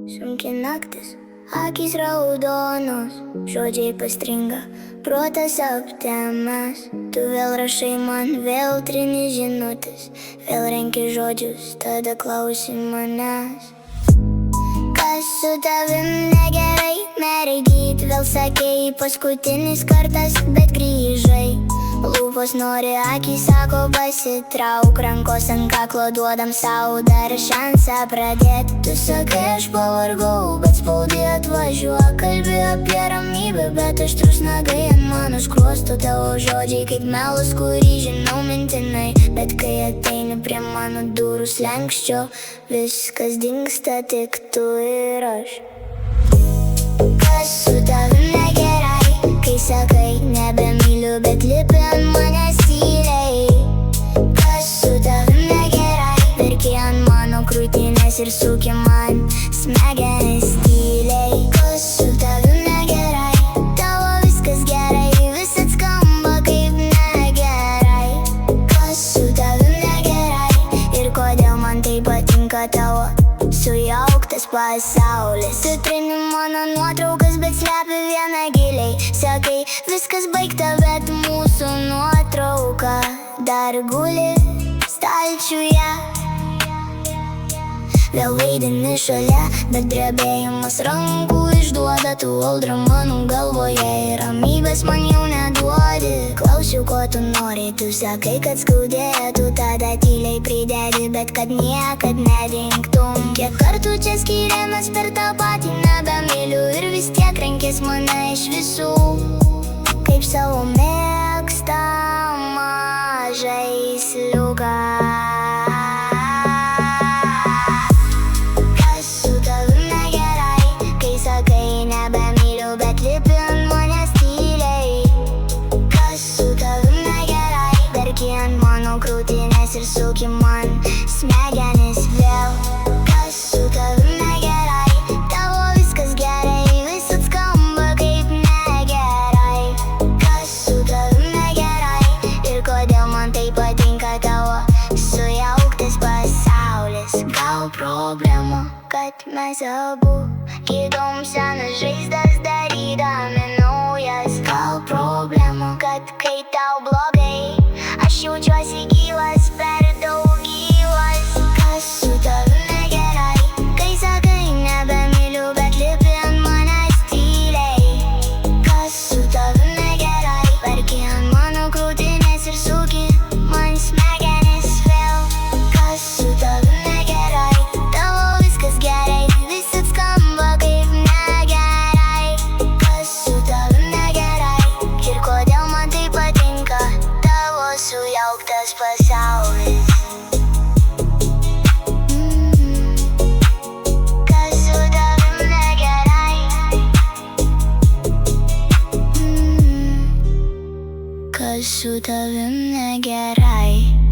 Sunki naktis, akys raudonos, žodžiai pastringa, protas aptemas. Tu vėl rašai man, vėl trini žinutės, vėl renki žodžius, tada klausi manęs. Kas su tavim negerai, mergyt, vėl sakei paskutinis kartas, bet grįžai. Lūpos nori, akys sako pasitrauk, rankos ant kaklo duodam sau dar šansą pradėt. Tu sakai aš pavargau, bet spaudai atvažiuok, kalbi apie ramybę, bet aštrus nagai ant mano skruostų. Tavo žodžiai kaip melas, kurį žinau mintinai, bet kai ateini prie mano durų slenksčio, viskas dingsta, tik tu ir aš. Kas su tavim negerai, kai sakai nebemyliu, bet lipi ant manęs tyliai. Kas su tavim negerai, verki ant mano krūtinės ir suki man smegenis tyliai. Kas su tavim negerai, tavo viskas gerai, vis atskamba kaip negerai. Kas su tavim negerai ir kodėl man tai patinka tavo sujauktas pasaulis. Tu trini mano nuotraukas, bet slepi vieną giliai. Sakai, viskas baigta, bet mūsų nuotrauka dar guli stalčiuje. Vėl vaidini šalia, bet drebėjimas rankų išduoda. Tu audra mano galvoje ir ramybės man jau neduodi. Klausiu, ko tu nori, tu sakai, kad skaudėtų, tada tyliai pridedi, bet kad niekad nedingtum. Kiek kartų čia skyrėmės per tą patį nebemyliu ir vis tiek renkės mane iš visų, kaip savo mėgstamą žaisliuką. Kas su tavim negerai, kai sakai nebemyliu, bet lipi ant manęs tyliai. Kas su tavim negerai, verki ant mano krūtinės ir suki man smegenis vėl. Kas su tavim negerai, tavo viskas gerai, vis atskamba kaip negerai. Kas su tavim negerai ir kodėl man tai patinka tavo sujauktas pasaulis. Gal problema, kad mes abu gydom senas žaizdas darydami naujas. Gal problema, kad kai tau blogai, aš jaučiuosi gyvas, per daug gyvas. Kas su tavim negerai, kai sakai nebemyliu, bet lipi ant manęs tyliai. Kas su tavim negerai, verki ant mano krūtinės ir suki man smegenis vėl. Kas su tavim negerai, tavo viskas gerai, vis atskamba kaip negerai. Kas su tavim negerai ir kodėl man tai patinka tavo sujauktas pasaulis. Kas su tavim negerai, kas su tavim negerai.